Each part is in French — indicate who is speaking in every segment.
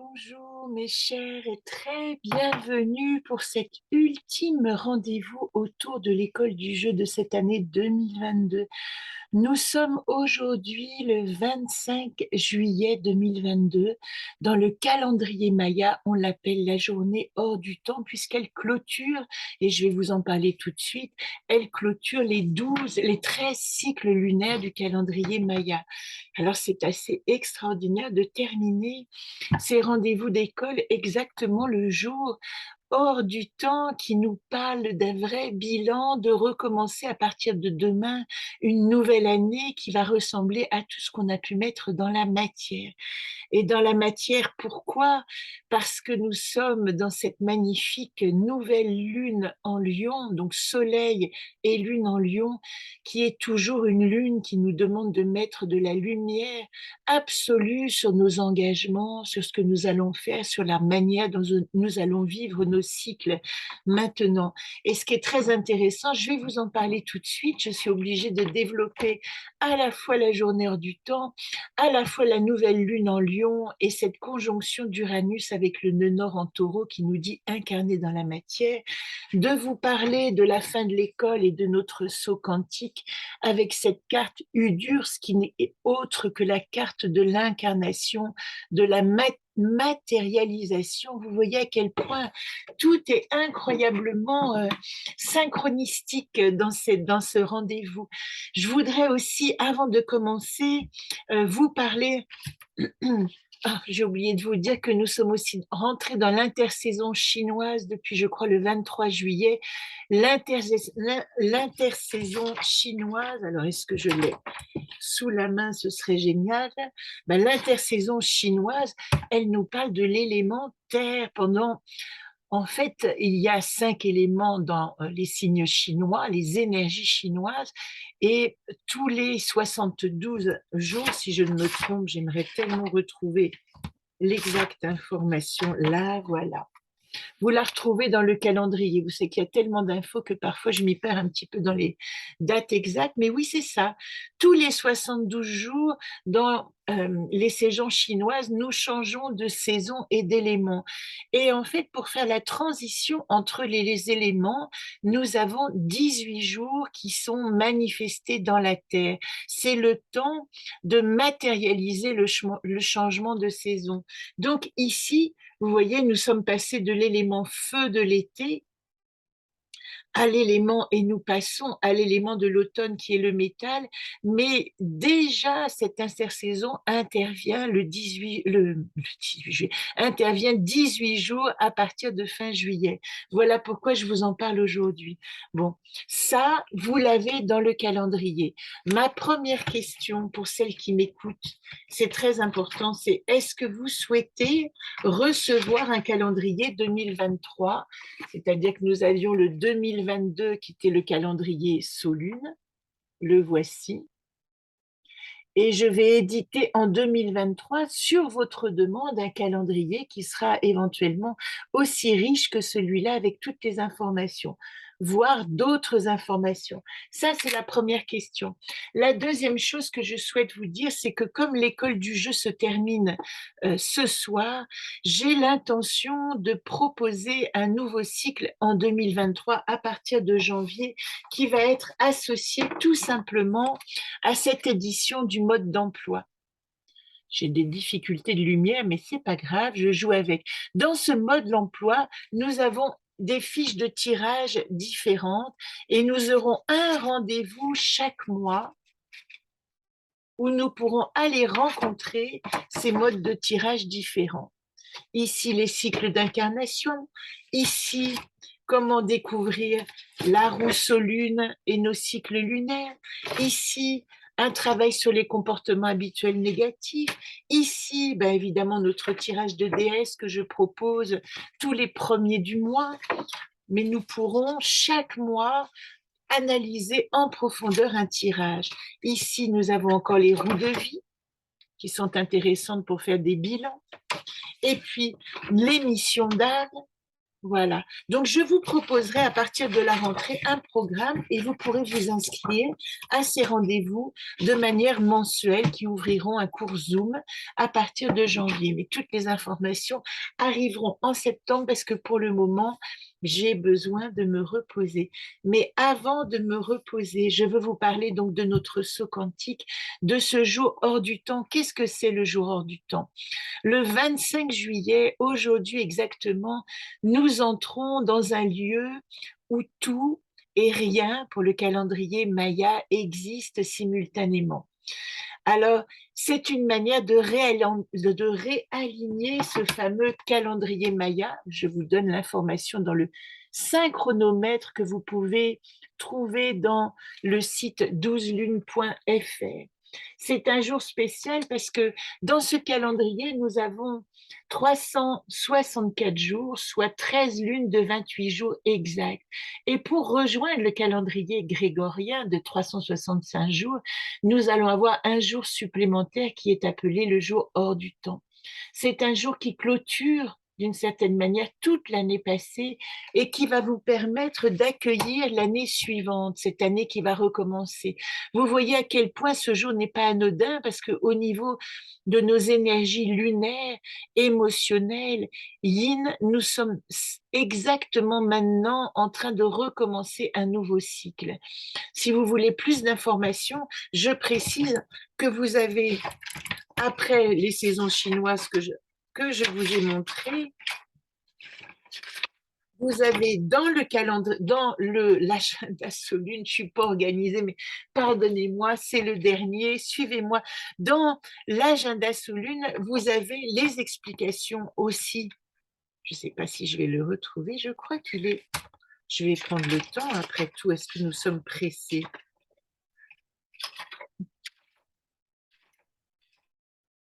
Speaker 1: Bonjour mes chers et très bienvenue pour cet ultime rendez-vous autour de l'école du jeu de cette année 2022. Nous sommes aujourd'hui le 25 juillet 2022. Dans le calendrier Maya, on l'appelle la journée hors du temps puisqu'elle clôture, et je vais vous en parler tout de suite, elle clôture les 13 cycles lunaires du calendrier Maya. Alors c'est assez extraordinaire de terminer ces rendez-vous d'école exactement le jour hors du temps qui nous parle d'un vrai bilan, de recommencer à partir de demain une nouvelle année qui va ressembler à tout ce qu'on a pu mettre dans la matière. Et dans la matière, pourquoi? Parce que nous sommes dans cette magnifique nouvelle lune en Lion, donc soleil et lune en Lion, qui est toujours une lune qui nous demande de mettre de la lumière absolue sur nos engagements, sur ce que nous allons faire, sur la manière dont nous allons vivre nos cycles maintenant. Et ce qui est très intéressant, je vais vous en parler tout de suite, je suis obligée de développer à la fois la journée hors du temps, à la fois la nouvelle lune en Lion et cette conjonction d'Uranus avec le nœud nord en Taureau qui nous dit incarner dans la matière, de vous parler de la fin de l'école et de notre saut quantique avec cette carte Udurs qui n'est autre que la carte de l'incarnation, de la matérialisation. Vous voyez à quel point tout est incroyablement synchronistique dans ce rendez-vous. Je voudrais aussi, avant de commencer, vous parler. Ah, j'ai oublié de vous dire que nous sommes aussi rentrés dans l'intersaison chinoise depuis, je crois, le 23 juillet. L'intersaison chinoise, alors est-ce que je l'ai sous la main, ce serait génial. Ben, l'intersaison chinoise, elle nous parle de l'élément terre pendant. En fait, il y a 5 éléments dans les signes chinois, les énergies chinoises, et tous les 72 jours, si je ne me trompe, j'aimerais tellement retrouver l'exacte information. Là, voilà. Vous la retrouvez dans le calendrier. Vous savez qu'il y a tellement d'infos que parfois je m'y perds un petit peu dans les dates exactes. Mais oui, c'est ça. Tous les 72 jours, dans les saisons chinoises, nous changeons de saison et d'éléments. Et en fait, pour faire la transition entre les éléments, nous avons 18 jours qui sont manifestés dans la Terre. C'est le temps de matérialiser le changement de saison. Donc ici, vous voyez, nous sommes passés de l'élément feu de l'été à l'élément, et nous passons à l'élément de l'automne qui est le métal, mais déjà cette intersaison intervient le 18 juillet, intervient 18 jours à partir de fin juillet. Voilà pourquoi je vous en parle aujourd'hui. Bon, ça, vous l'avez dans le calendrier. Ma première question pour celles qui m'écoutent, c'est très important, c'est est-ce que vous souhaitez recevoir un calendrier 2023, c'est-à-dire que nous avions le 2022 qui était le calendrier Solune, le voici, et je vais éditer en 2023 sur votre demande un calendrier qui sera éventuellement aussi riche que celui-là avec toutes les informations, voire d'autres informations. Ça, c'est la première question. La deuxième chose que je souhaite vous dire, c'est que comme l'école du jeu se termine ce soir, j'ai l'intention de proposer un nouveau cycle en 2023 à partir de janvier qui va être associé tout simplement à cette édition du mode d'emploi. J'ai des difficultés de lumière, mais c'est pas grave, je joue avec. Dans ce mode d'emploi, nous avons des fiches de tirage différentes et nous aurons un rendez-vous chaque mois où nous pourrons aller rencontrer ces modes de tirage différents. Ici, les cycles d'incarnation. Ici, comment découvrir la rousseau-lune et nos cycles lunaires. Ici, un travail sur les comportements habituels négatifs. Ici, ben évidemment, notre tirage de déesse que je propose tous les premiers du mois. Mais nous pourrons chaque mois analyser en profondeur un tirage. Ici, nous avons encore les roues de vie qui sont intéressantes pour faire des bilans. Et puis, les missions d'âme, Voilà. Donc, je vous proposerai à partir de la rentrée un programme et vous pourrez vous inscrire à ces rendez-vous de manière mensuelle qui ouvriront un cours Zoom à partir de janvier. Mais toutes les informations arriveront en septembre parce que pour le moment, j'ai besoin de me reposer. Mais avant de me reposer, je veux vous parler donc de notre saut quantique, de ce jour hors du temps. Qu'est-ce que c'est le jour hors du temps? Le 25 juillet, aujourd'hui exactement, nous entrons dans un lieu où tout et rien pour le calendrier Maya existe simultanément. Alors, c'est une manière de réaligner ce fameux calendrier Maya. Je vous donne l'information dans le synchronomètre que vous pouvez trouver dans le site 12lunes.fr. C'est un jour spécial parce que dans ce calendrier, nous avons 364 jours, soit 13 lunes de 28 jours exacts. Et pour rejoindre le calendrier grégorien de 365 jours, nous allons avoir un jour supplémentaire qui est appelé le jour hors du temps. C'est un jour qui clôture d'une certaine manière toute l'année passée et qui va vous permettre d'accueillir l'année suivante, cette année qui va recommencer. Vous voyez à quel point ce jour n'est pas anodin parce qu'au niveau de nos énergies lunaires, émotionnelles, yin, nous sommes exactement maintenant en train de recommencer un nouveau cycle. Si vous voulez plus d'informations, je précise que vous avez, après les saisons chinoises que je vous ai montrées, vous avez dans le calendrier, dans l'agenda Solune, je ne suis pas organisée, mais pardonnez-moi, c'est le dernier, suivez-moi. Dans l'agenda Solune, vous avez les explications aussi. Je ne sais pas si je vais le retrouver, je crois qu'il est... Je vais prendre le temps, après tout, est-ce que nous sommes pressés?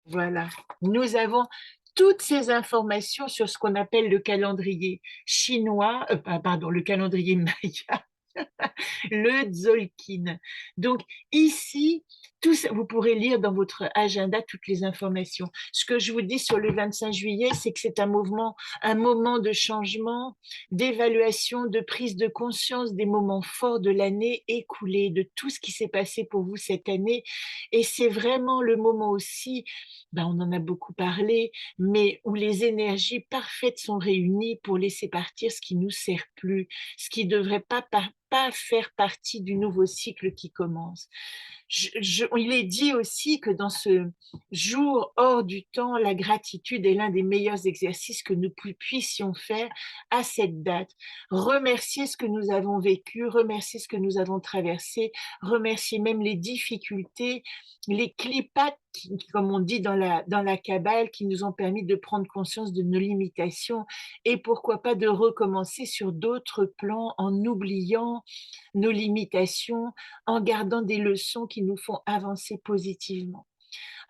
Speaker 1: Voilà, nous avons toutes ces informations sur ce qu'on appelle le calendrier chinois, pardon, le calendrier maya, le Tzolk'in. Donc ici, tout ça, vous pourrez lire dans votre agenda toutes les informations. Ce que je vous dis sur le 25 juillet, c'est que c'est un moment de changement, d'évaluation, de prise de conscience des moments forts de l'année écoulée, de tout ce qui s'est passé pour vous cette année. Et c'est vraiment le moment aussi, ben on en a beaucoup parlé, mais où les énergies parfaites sont réunies pour laisser partir ce qui ne nous sert plus, ce qui ne devrait pas faire partie du nouveau cycle qui commence. Il est dit aussi que dans ce jour hors du temps, la gratitude est l'un des meilleurs exercices que nous puissions faire à cette date. Remercier ce que nous avons vécu, remercier ce que nous avons traversé, remercier même les difficultés, les clipats, comme on dit dans la Kabbale, qui nous ont permis de prendre conscience de nos limitations et pourquoi pas de recommencer sur d'autres plans en oubliant nos limitations, en gardant des leçons qui nous font avancer positivement.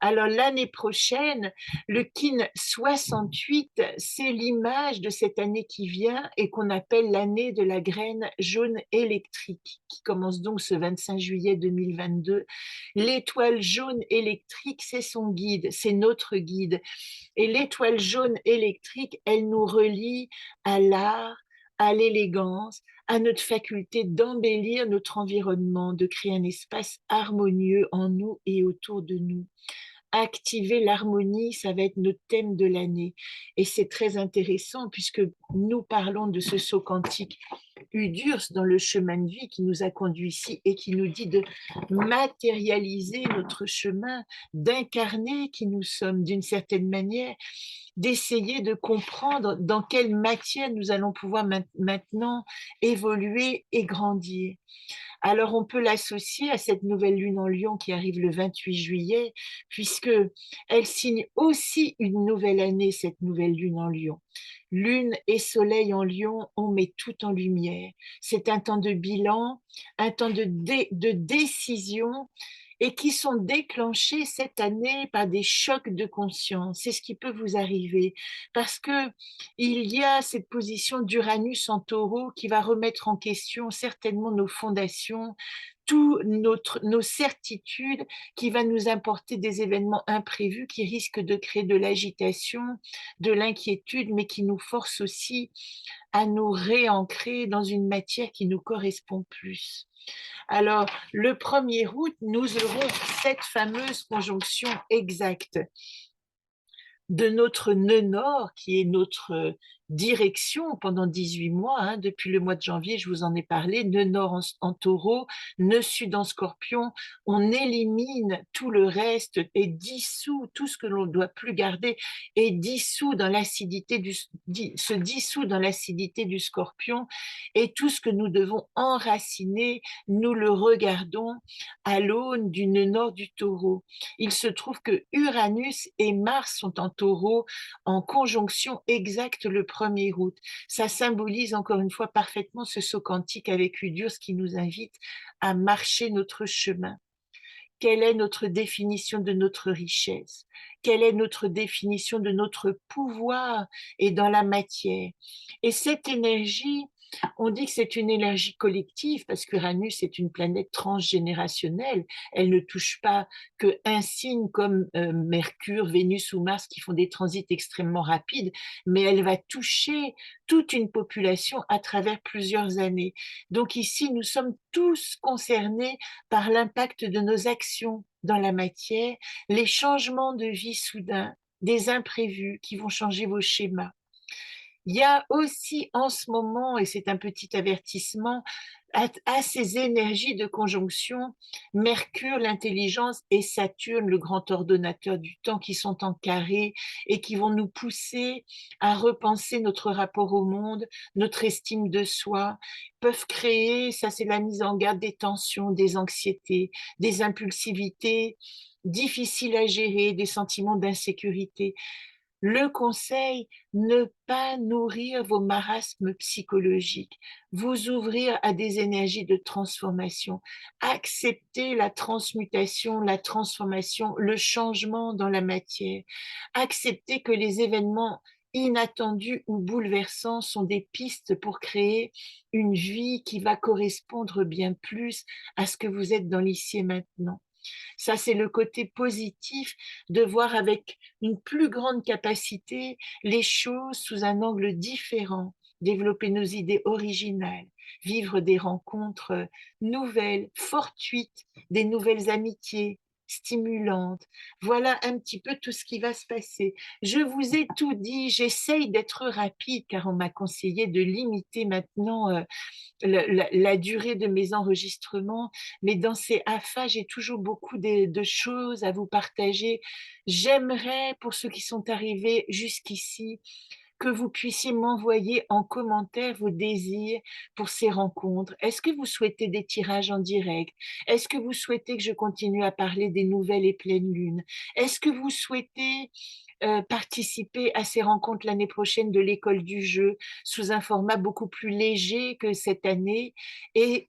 Speaker 1: Alors l'année prochaine, le Kin 68, c'est l'image de cette année qui vient et qu'on appelle l'année de la graine jaune électrique, qui commence donc ce 25 juillet 2022. L'étoile jaune électrique, c'est son guide, c'est notre guide. Et l'étoile jaune électrique, elle nous relie à l'art, à l'élégance, à notre faculté d'embellir notre environnement, de créer un espace harmonieux en nous et autour de nous. Activer l'harmonie, ça va être notre thème de l'année. Et c'est très intéressant puisque nous parlons de ce saut quantique Udurs dans le chemin de vie qui nous a conduits ici et qui nous dit de matérialiser notre chemin, d'incarner qui nous sommes d'une certaine manière, d'essayer de comprendre dans quelle matière nous allons pouvoir maintenant évoluer et grandir. Alors, on peut l'associer à cette nouvelle lune en Lion qui arrive le 28 juillet, puisque elle signe aussi une nouvelle année, cette nouvelle lune en Lion. Lune et soleil en Lion, on met tout en lumière. C'est un temps de bilan, un temps de décision et qui sont déclenchés cette année par des chocs de conscience. C'est ce qui peut vous arriver parce que il y a cette position d'Uranus en taureau qui va remettre en question certainement nos fondations, nos certitudes, qui va nous apporter des événements imprévus qui risquent de créer de l'agitation, de l'inquiétude, mais qui nous forcent aussi à nous réancrer dans une matière qui nous correspond plus. Alors, le 1er août, nous aurons cette fameuse conjonction exacte de notre nœud nord, qui est notre direction pendant 18 mois, hein, depuis le mois de janvier, je vous en ai parlé, nœud nord en taureau, nœud sud en scorpion, on élimine tout le reste et dissout tout ce que l'on ne doit plus garder et se dissout dans l'acidité du scorpion, et tout ce que nous devons enraciner, nous le regardons à l'aune du nœud nord du taureau. Il se trouve que Uranus et Mars sont en taureau en conjonction exacte le 1er août. Ça symbolise encore une fois parfaitement ce saut quantique avec Udius qui nous invite à marcher notre chemin. Quelle est notre définition de notre richesse? Quelle est notre définition de notre pouvoir et dans la matière? Et cette énergie, on dit que c'est une énergie collective parce qu'Uranus est une planète transgénérationnelle. Elle ne touche pas qu'un signe comme Mercure, Vénus ou Mars qui font des transits extrêmement rapides, mais elle va toucher toute une population à travers plusieurs années. Donc ici, nous sommes tous concernés par l'impact de nos actions dans la matière, les changements de vie soudains, des imprévus qui vont changer vos schémas. Il y a aussi en ce moment, et c'est un petit avertissement, à ces énergies de conjonction, Mercure, l'intelligence, et Saturne, le grand ordonnateur du temps, qui sont en carré et qui vont nous pousser à repenser notre rapport au monde, notre estime de soi, peuvent créer, ça c'est la mise en garde, des tensions, des anxiétés, des impulsivités difficiles à gérer, des sentiments d'insécurité. Le conseil, ne pas nourrir vos marasmes psychologiques, vous ouvrir à des énergies de transformation, accepter la transmutation, la transformation, le changement dans la matière, accepter que les événements inattendus ou bouleversants sont des pistes pour créer une vie qui va correspondre bien plus à ce que vous êtes dans l'ici et maintenant. Ça, c'est le côté positif de voir avec une plus grande capacité les choses sous un angle différent, développer nos idées originales, vivre des rencontres nouvelles, fortuites, des nouvelles amitiés stimulantes. Voilà un petit peu tout ce qui va se passer. Je vous ai tout dit, j'essaye d'être rapide car on m'a conseillé de limiter maintenant la durée de mes enregistrements, mais dans ces AFA, j'ai toujours beaucoup de choses à vous partager. J'aimerais, pour ceux qui sont arrivés jusqu'ici, que vous puissiez m'envoyer en commentaire vos désirs pour ces rencontres. Est-ce que vous souhaitez des tirages en direct? Est-ce que vous souhaitez que je continue à parler des nouvelles et pleines lunes? Est-ce que vous souhaitez participer à ces rencontres l'année prochaine de l'école du jeu sous un format beaucoup plus léger que cette année? Et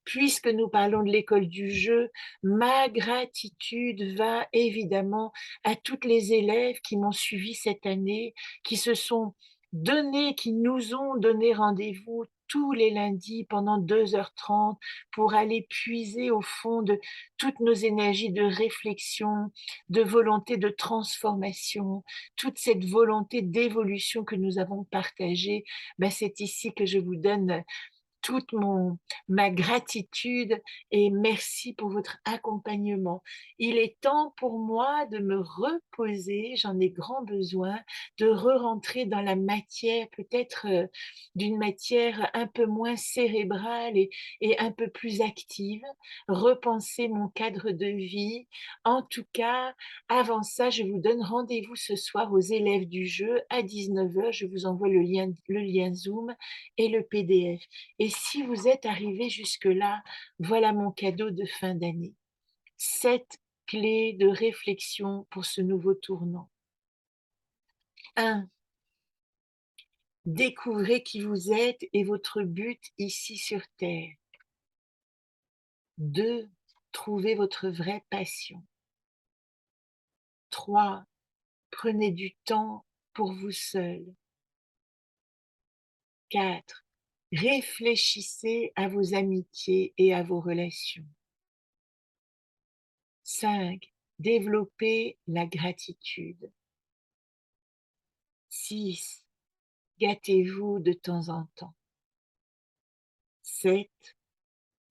Speaker 1: puisque nous parlons de l'école du jeu, ma gratitude va évidemment à toutes les élèves qui m'ont suivi cette année, qui se sont donnés, qui nous ont donné rendez-vous tous les lundis pendant 2h30 pour aller puiser au fond de toutes nos énergies de réflexion, de volonté de transformation, toute cette volonté d'évolution que nous avons partagée. Ben, c'est ici que je vous donne toute ma gratitude et merci pour votre accompagnement. Il est temps pour moi de me reposer, j'en ai grand besoin, de re-rentrer dans la matière, peut-être d'une matière un peu moins cérébrale et un peu plus active, repenser mon cadre de vie. En tout cas, avant ça, je vous donne rendez-vous ce soir aux élèves du jeu à 19h. Je vous envoie le lien Zoom et le PDF. Et si vous êtes arrivé jusque-là, voilà mon cadeau de fin d'année. 7 clés de réflexion pour ce nouveau tournant. 1. Découvrez qui vous êtes et votre but ici sur Terre. 2. Trouvez votre vraie passion. 3. Prenez du temps pour vous seul. 4. Réfléchissez à vos amitiés et à vos relations. 5. Développer la gratitude. 6. Gâtez-vous de temps en temps. 7.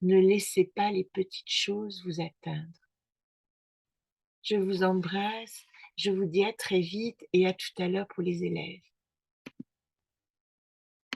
Speaker 1: Ne laissez pas les petites choses vous atteindre. Je vous embrasse, je vous dis à très vite et à tout à l'heure pour les élèves.